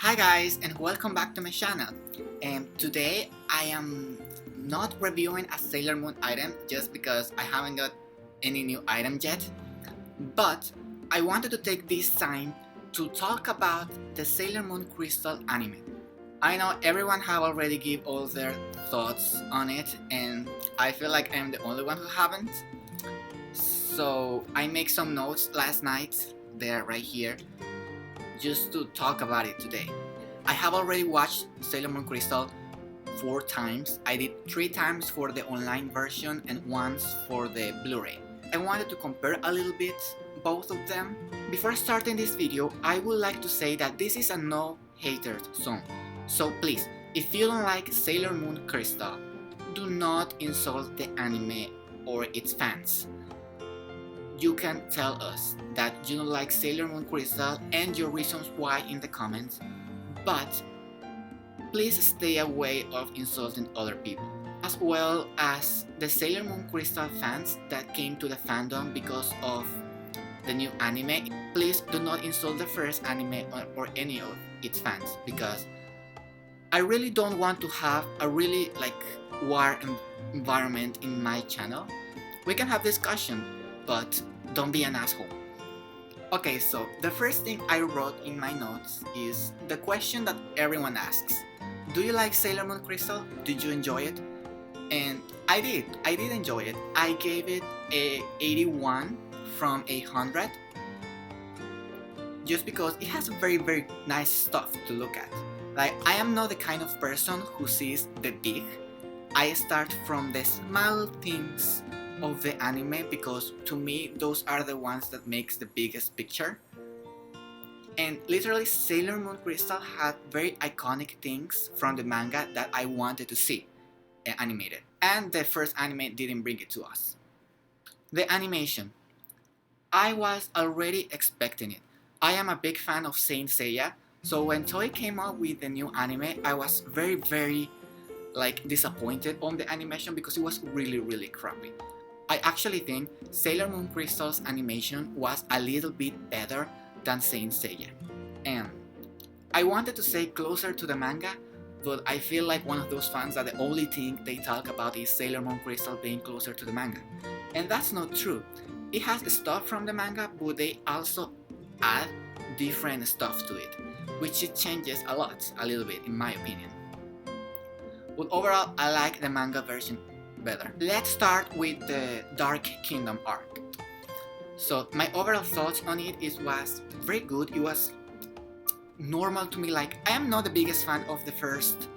Hi guys, and welcome back to my channel. And today I am not reviewing a Sailor Moon item just because I haven't got any new item yet, but I wanted to take this time to talk about the Sailor Moon Crystal anime. I know everyone have already give all their thoughts on it, and I feel like I'm the only one who haven't. So I make some notes last night, they're right here, just to talk about it today. I have already watched Sailor Moon Crystal 4 times. I did 3 times for the online version and once for the Blu-ray. I wanted to compare a little bit both of them. Before starting this video, I would like to say that this is a no haters zone. So please, if you don't like Sailor Moon Crystal, do not insult the anime or its fans. You can tell us that you don't like Sailor Moon Crystal and your reasons why in the comments, but please stay away of insulting other people, as well as the Sailor Moon Crystal fans that came to the fandom because of the new anime. Please do not insult the first anime or any of its fans, because I really don't want to have a really war environment in my channel. We can have discussion, but don't be an asshole. Okay, so the first thing I wrote in my notes is the question that everyone asks. Do you like Sailor Moon Crystal? Did you enjoy it? And I did enjoy it. I gave it a 81 from 100 just because it has very nice stuff to look at. Like, I am not the kind of person who sees the big. I start from the small things of the anime because to me those are the ones that makes the biggest picture. And literally Sailor Moon Crystal had very iconic things from the manga that I wanted to see animated, and the first anime didn't bring it to us. The animation, I was already expecting it. I am a big fan of Saint Seiya, so when Toei came out with the new anime, I was very disappointed on the animation because it was really crappy. I actually think Sailor Moon Crystal's animation was a little bit better than Saint Seiya. And I wanted to say closer to the manga, but I feel like one of those fans that the only thing they talk about is Sailor Moon Crystal being closer to the manga. And that's not true. It has stuff from the manga, but they also add different stuff to it, which it changes a little bit in my opinion. But overall, I like the manga version better. Let's start with the Dark Kingdom arc. So my overall thoughts on it was very good. It was normal to me. Like, I am not the biggest fan of the first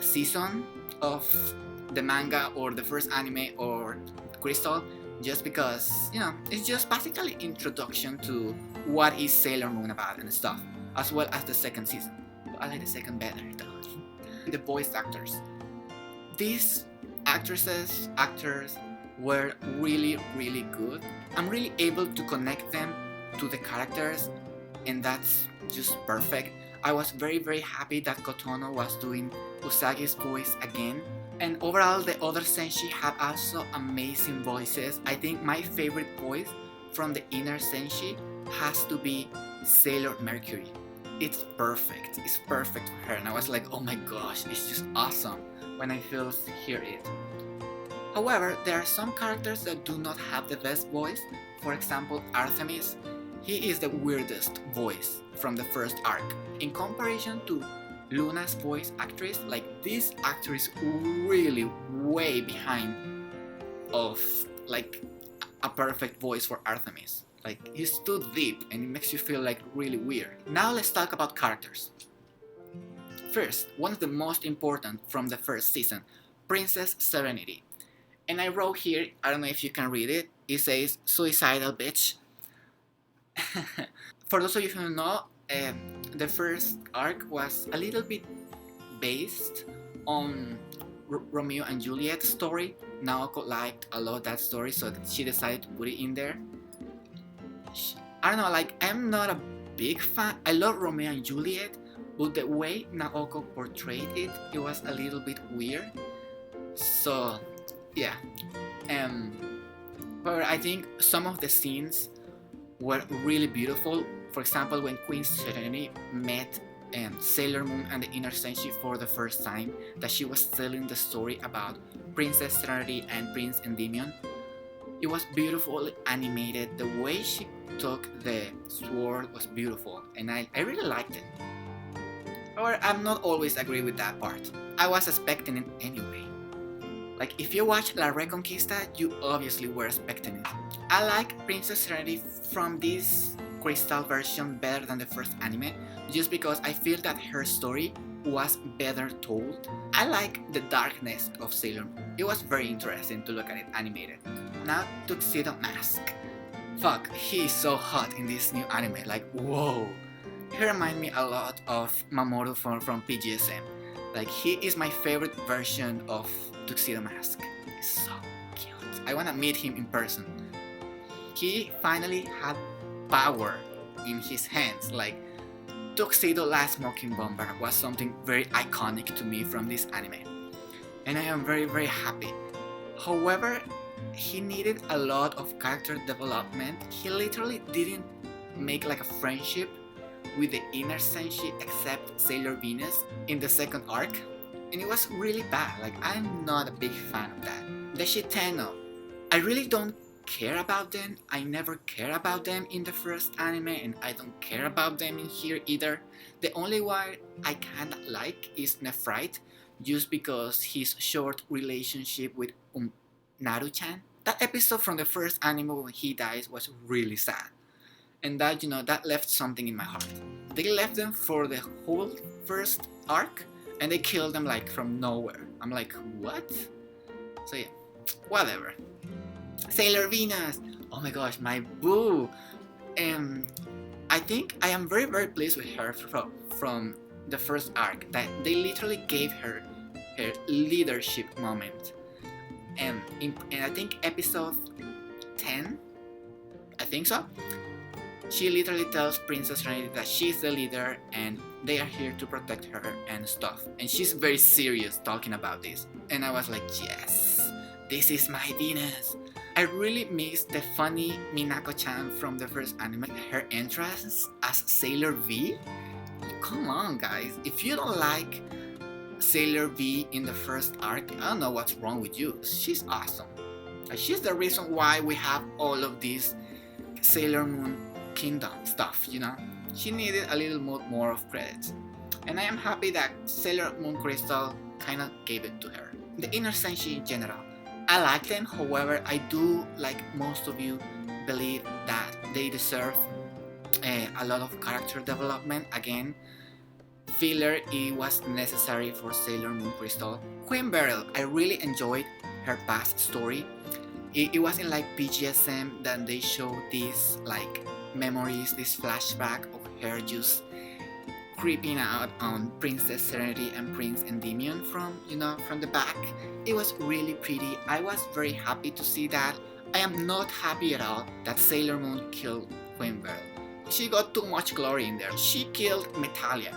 season of the manga or the first anime or Crystal, just because, you know, it's just basically introduction to what is Sailor Moon about and stuff, as well as the second season. But I like the second better though. The voice actors. These actors were really good. I'm really able to connect them to the characters, and that's just perfect. I was very happy that Kotono was doing Usagi's voice again. And overall, the other Senshi had also amazing voices. I think my favorite voice from the inner Senshi has to be Sailor Mercury. It's perfect for her, and I was like, oh my gosh, it's just awesome when I first hear it. However, there are some characters that do not have the best voice. For example, Artemis. He is the weirdest voice from the first arc. In comparison to Luna's voice actress, like, this actress really way behind of like a perfect voice for Artemis. Like, he's too deep and it makes you feel like really weird. Now let's talk about characters. First, one of the most important from the first season, Princess Serenity. And I wrote here, I don't know if you can read it, it says, suicidal bitch. For those of you who don't know, the first arc was a little bit based on Romeo and Juliet story. Naoko liked a lot that story, so she decided to put it in there. I don't know, like, I'm not a big fan. I love Romeo and Juliet, but the way Naoko portrayed it, it was a little bit weird. So, yeah. But I think some of the scenes were really beautiful. For example, when Queen Serenity met Sailor Moon and the Inner Senshi for the first time, that she was telling the story about Princess Serenity and Prince Endymion. It was beautifully animated. The way she took the sword was beautiful, and I really liked it. Or I'm not always agree with that part. I was expecting it anyway. Like if you watch La Reconquista, you obviously were expecting it. I like Princess Serenity from this crystal version better than the first anime, just because I feel that her story was better told. I like the darkness of Sailor Moon. It was very interesting to look at it animated. Now Tuxedo Mask. Fuck, he is so hot in this new anime, like whoa. He reminds me a lot of Mamoru from PGSM. Like he is my favorite version of Tuxedo Mask. He's so cute. I wanna meet him in person. He finally had power in his hands. Like Tuxedo Last Smoking Bomber was something very iconic to me from this anime. And I am very happy. However, he needed a lot of character development. He literally didn't make like a friendship with the Inner Senshi except Sailor Venus in the second arc, and it was really bad. Like I'm not a big fan of that. The Shiteno, I really don't care about them. I never care about them in the first anime, and I don't care about them in here either. The only one I kinda like is Nephrite, just because his short relationship with Naru-chan. That episode from the first anime when he dies was really sad. And that, that left something in my heart. They left them for the whole first arc, and they killed them like from nowhere. I'm like, what? So yeah, whatever. Sailor Venus! Oh my gosh, my boo! I think I am very pleased with her from the first arc, that they literally gave her leadership moment. And I think episode 10, I think so, she literally tells Princess Serenity that she's the leader and they are here to protect her and stuff. And she's very serious talking about this. And I was like, yes, this is my Venus. I really miss the funny Minako-chan from the first anime. Her entrance as Sailor V? Come on guys, if you don't like Sailor V in the first arc, I don't know what's wrong with you. She's awesome. She's the reason why we have all of this Sailor Moon Kingdom stuff, She needed a little more of credit. And I am happy that Sailor Moon Crystal kinda gave it to her. The Inner Senshi in general, I like them, however, I do, like most of you, believe that they deserve a lot of character development. Again, filler, it was necessary for Sailor Moon Crystal. Queen Beryl, I really enjoyed her past story. It wasn't like PGSM that they showed these like memories, this flashback of her just creeping out on Princess Serenity and Prince Endymion from the back. It was really pretty. I was very happy to see that. I am not happy at all that Sailor Moon killed Queen Beryl. She got too much glory in there. She killed Metalia.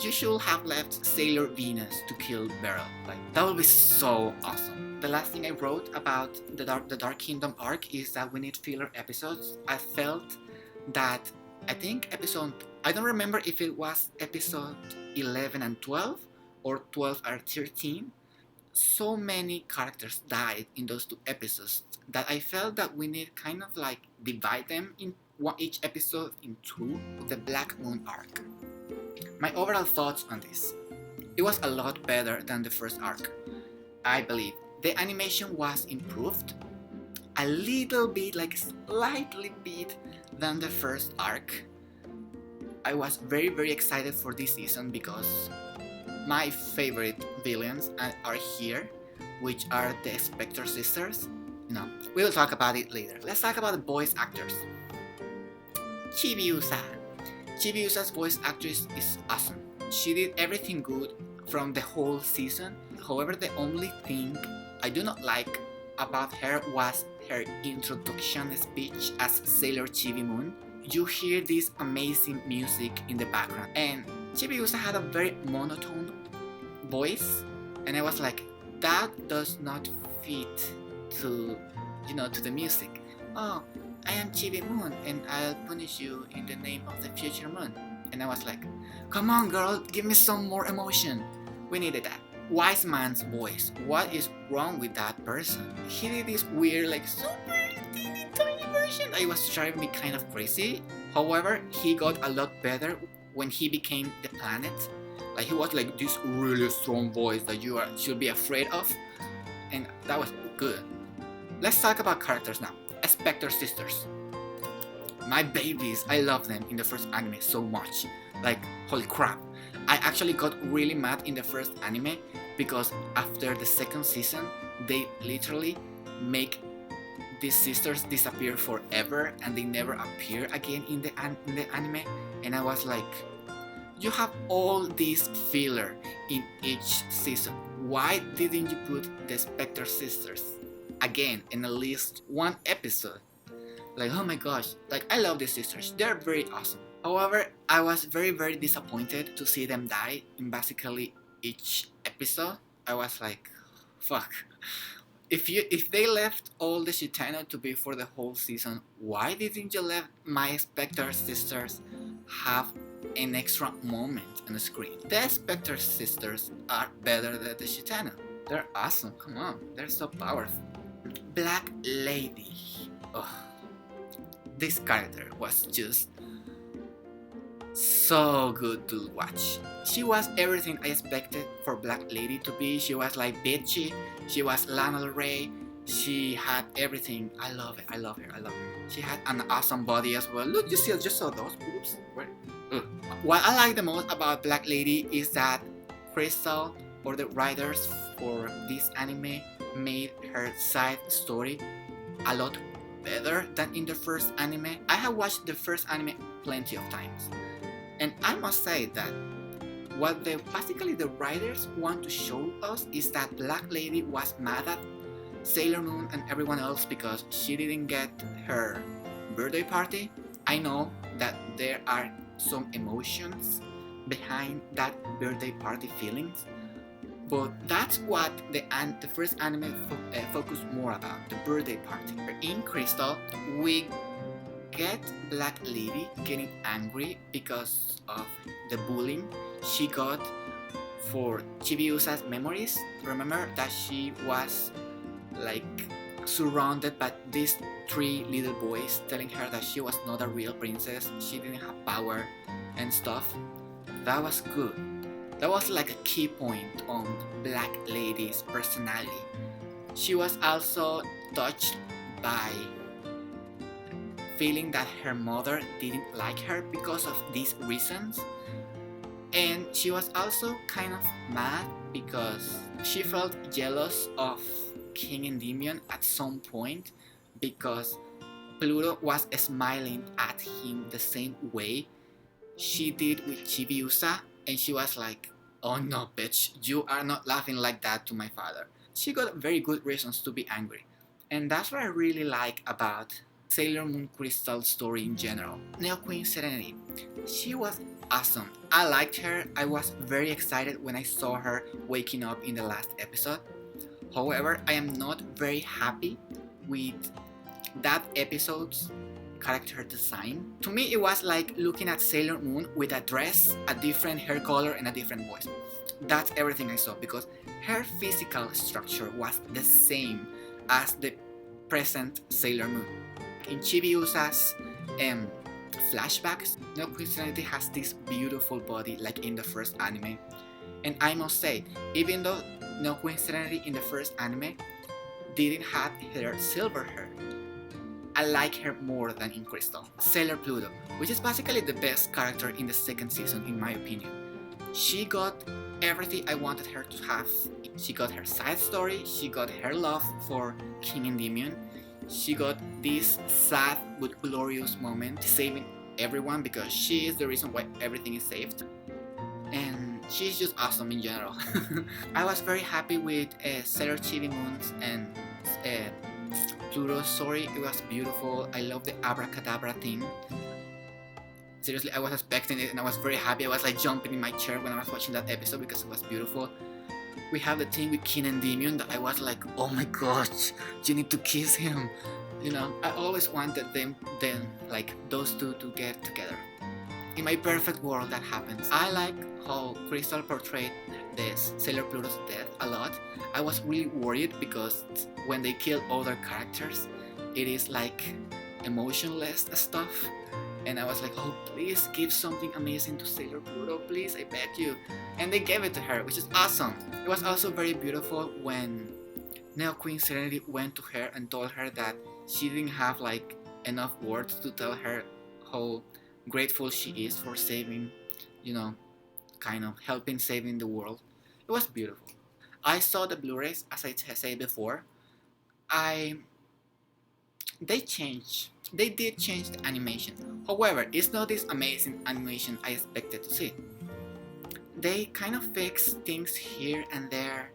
You should have left Sailor Venus to kill Beryl. Like that would be so awesome. The last thing I wrote about the Dark Kingdom arc is that we need filler episodes. I felt that I don't remember if it was episode 11 and 12 or 12 and 13. So many characters died in those two episodes that I felt that we need kind of like divide them in each episode in two. The Black Moon arc. My overall thoughts on this. It was a lot better than the first arc. I believe the animation was improved a little bit, like slightly bit than the first arc. I was very excited for this season because my favorite villains are here, which are the Spectre sisters. We will talk about it later. Let's talk about the voice actors. Chibi-Usa. Chibi-Usa's voice actress is awesome. She did everything good from the whole season. However, the only thing I do not like about her was her introduction speech as Sailor Chibi Moon. You hear this amazing music in the background, and Chibi-Usa had a very monotone voice, and I was like, that does not fit to the music. Oh, I am Chibi Moon and I'll punish you in the name of the future moon. And I was like, come on girl, give me some more emotion. We needed that. Wise man's voice. What is wrong with that person? He did this weird, like, super teeny tiny version. I was driving me kind of crazy. However, he got a lot better when he became the planet. Like, he was like this really strong voice that you should be afraid of. And that was good. Let's talk about characters now. Spectre sisters. My babies, I love them in the first anime so much. Like, holy crap. I actually got really mad in the first anime because after the second season, they literally make these sisters disappear forever and they never appear again in the anime. And I was like, you have all this filler in each season. Why didn't you put the Spectre sisters again in at least one episode? Like, oh my gosh, like, I love these sisters, they're very awesome. However, I was very disappointed to see them die in basically each episode. I was like, fuck. If they left all the Shitano to be for the whole season, why didn't you let my Spectre sisters have an extra moment on the screen? The Spectre sisters are better than the Shitano. They're awesome, come on, they're so powerful. Black Lady. Ugh. This character was just so good to watch. She was everything I expected for Black Lady to be. She was like bitchy, she was Lana Del Rey, she had everything. I love it, I love her. She had an awesome body as well. Look, you just saw those boobs. What I like the most about Black Lady is that Crystal, or the writers for this anime, made her side story a lot better than in the first anime. I have watched the first anime plenty of times, and I must say that what basically the writers want to show us is that Black Lady was mad at Sailor Moon and everyone else because she didn't get her birthday party. I know that there are some emotions behind that birthday party feelings, but that's what the first anime focused more about, the birthday party. In Crystal, we get Black Lady getting angry because of the bullying she got for Chibi-Usa's memories. Remember that she was like surrounded by these 3 little boys telling her that she was not a real princess, she didn't have power and stuff. That was good. That was like a key point on Black Lady's personality. She was also touched by feeling that her mother didn't like her because of these reasons. And she was also kind of mad because she felt jealous of King Endymion at some point because Pluto was smiling at him the same way she did with Chibi-Usa, and she was like, oh no bitch, you are not laughing like that to my father. She got very good reasons to be angry, and that's what I really like about Sailor Moon Crystal's story in general. Neo Queen Serenity, she was awesome. I liked her. I was very excited when I saw her waking up in the last episode. However, I am not very happy with that episode's character design. To me, it was like looking at Sailor Moon with a dress, a different hair color, and a different voice. That's everything I saw because her physical structure was the same as the present Sailor Moon. In Chibi-Usa's flashbacks, Neo Queen Serenity has this beautiful body like in the first anime. And I must say, even though Neo Queen Serenity in the first anime didn't have her silver hair, I like her more than in Crystal. Sailor Pluto, which is basically the best character in the second season in my opinion. She got everything I wanted her to have. She got her side story, she got her love for King Endymion, she got this sad but glorious moment saving everyone because she is the reason why everything is saved. And she's just awesome in general. I was very happy with Sailor Chibi Moon's and Pluto's story. It was beautiful. I love the abracadabra thing. Seriously, I was expecting it and I was very happy. I was like jumping in my chair when I was watching that episode because it was beautiful. We have the thing with King Endymion that I was like, oh my gosh, you need to kiss him. You know, I always wanted them like those two to get together. In my perfect world, that happens. I like how Crystal portrayed this Sailor Pluto's death a lot. I was really worried because when they kill other characters, it is like emotionless stuff. And I was like, oh, please give something amazing to Sailor Pluto, please, I beg you. And they gave it to her, which is awesome. It was also very beautiful when Neo Queen Serenity went to her and told her that she didn't have like enough words to tell her how grateful she is for saving, you know, kind of helping saving the world. It was beautiful. I saw the Blu-rays, as I said before. I they changed. They did change the animation. However, it's not this amazing animation I expected to see. They kind of fix things here and there,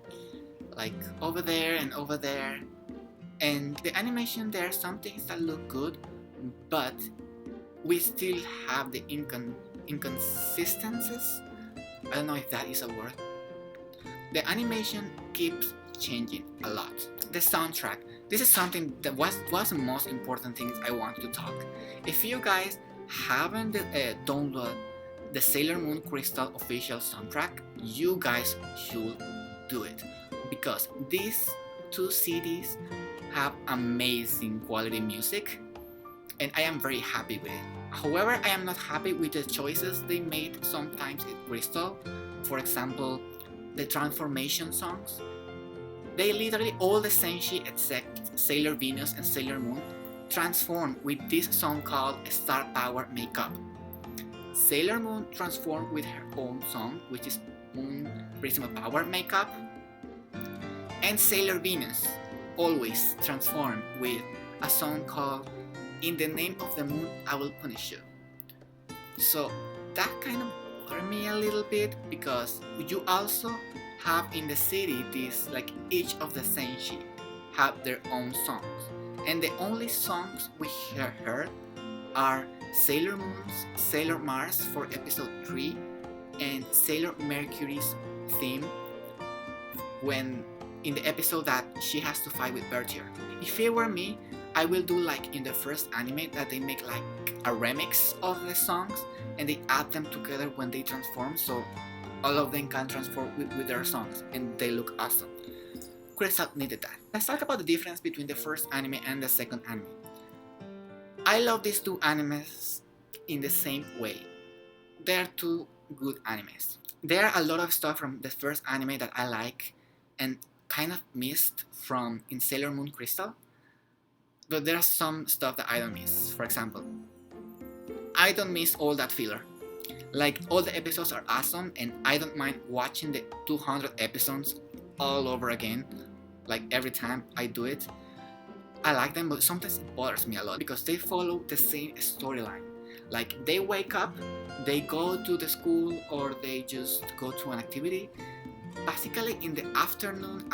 like over there and over there. And the animation, there are some things that look good, but we still have the inconsistencies. I don't know if that is a word. The animation keeps changing a lot. The soundtrack. This is something that was the most important thing I want to talk. If you guys haven't downloaded the Sailor Moon Crystal official soundtrack, you guys should do it, because these two CDs have amazing quality music, and I am very happy with it. However, I am not happy with the choices they made sometimes in Crystal. For example, the transformation songs. They literally, all the Senshi except Sailor Venus and Sailor Moon, transform with this song called Star Power Makeup. Sailor Moon transformed with her own song, which is Moon Prisma Power Makeup. And Sailor Venus always transformed with a song called In the Name of the Moon I Will Punish You. So that kind of bothered me a little bit, because you also have in the city this, like, each of the Senshi have their own songs, and the only songs we heard are Sailor Moon's Sailor Mars for episode 3 and Sailor Mercury's theme when in the episode that she has to fight with Bertier. If it were me, I will do like in the first anime that they make like a remix of the songs and they add them together when they transform, so all of them can transform with their songs and they look awesome. Crystal needed that. Let's talk about the difference between the first anime and the second anime. I love these two animes in the same way. They're two good animes. There are a lot of stuff from the first anime that I like and kind of missed from in Sailor Moon Crystal, but there's some stuff that I don't miss. For example, I don't miss all that filler. Like, all the episodes are awesome and I don't mind watching the 200 episodes all over again, like every time I do it. I like them, but sometimes it bothers me a lot because they follow the same storyline. Like, they wake up, they go to the school, or they just go to an activity. Basically, in the afternoon,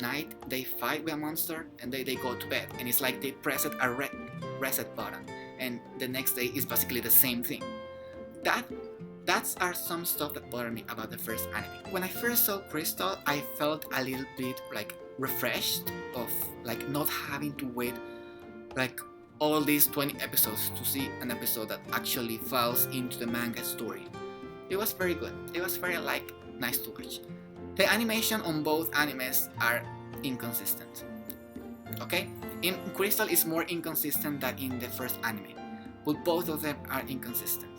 night, they fight with a monster and they go to bed. And it's like they pressed a reset button. And the next day is basically the same thing. That's are some stuff that bothered me about the first anime. When I first saw Crystal, I felt a little bit like refreshed of like not having to wait like all these 20 episodes to see an episode that actually falls into the manga story. It was very good. It was very like nice to watch. The animation on both animes are inconsistent. Okay? In Crystal is more inconsistent than in the first anime, but both of them are inconsistent.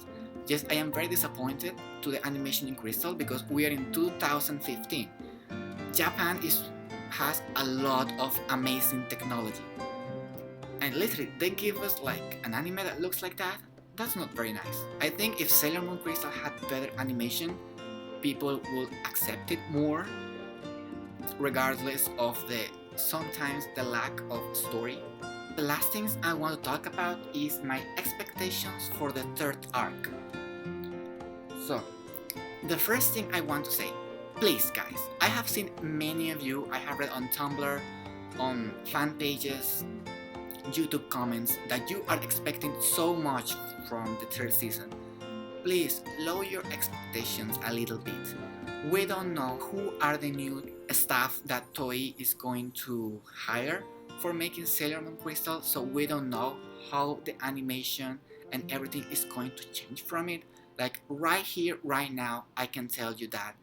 Yes, I am very disappointed to the animation in Crystal because we are in 2015. Japan has a lot of amazing technology. And literally, they give us like an anime that looks like that. That's not very nice. I think if Sailor Moon Crystal had better animation, people would accept it more, regardless of sometimes the lack of story. The last things I want to talk about is my expectations for the third arc. So, the first thing I want to say, please guys, I have seen many of you, I have read on Tumblr, on fan pages, YouTube comments that you are expecting so much from the third season. Please lower your expectations a little bit. We don't know who are the new staff that Toei is going to hire for making Sailor Moon Crystal, so we don't know how the animation and everything is going to change from it. Like right here, right now, I can tell you that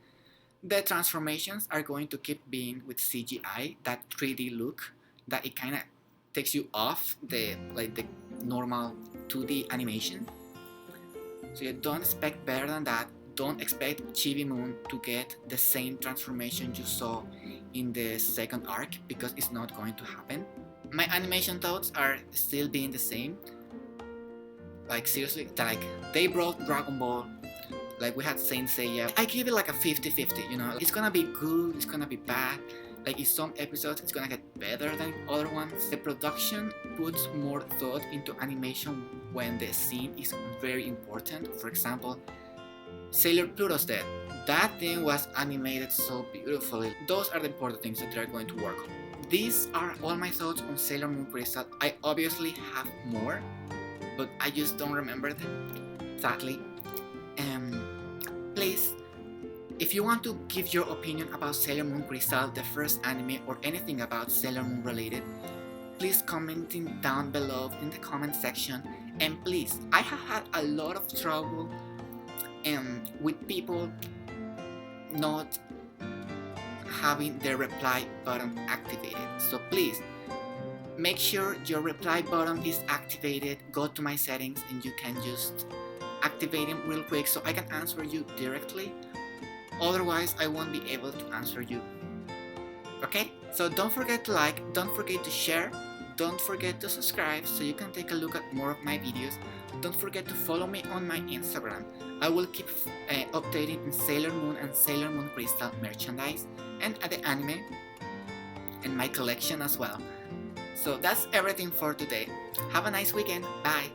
the transformations are going to keep being with CGI, that 3D look, that it kind of takes you off the normal 2D animation. So you don't expect better than that. Don't expect Chibi Moon to get the same transformation you saw in the second arc, because it's not going to happen. My animation thoughts are still being the same. Like seriously, like they brought Dragon Ball, like we had Saint Seiya. I give it like a 50-50, you know. It's gonna be good, it's gonna be bad. Like in some episodes it's gonna get better than other ones. The production puts more thought into animation when the scene is very important. For example, Sailor Pluto's death. That thing was animated so beautifully. Those are the important things that they're going to work on. These are all my thoughts on Sailor Moon Crystal. I obviously have more, but I just don't remember them, sadly. Please, if you want to give your opinion about Sailor Moon Crystal, the first anime, or anything about Sailor Moon related, please comment down below in the comment section. And please, I have had a lot of trouble with people not having their reply button activated. So please, make sure your reply button is activated. Go to my settings and you can just activate them real quick so I can answer you directly. Otherwise, I won't be able to answer you. Okay? So don't forget to like, don't forget to share, don't forget to subscribe so you can take a look at more of my videos. Don't forget to follow me on my Instagram. I will keep updating in Sailor Moon and Sailor Moon Crystal merchandise and the anime and my collection as well. So that's everything for today. Have a nice weekend. Bye!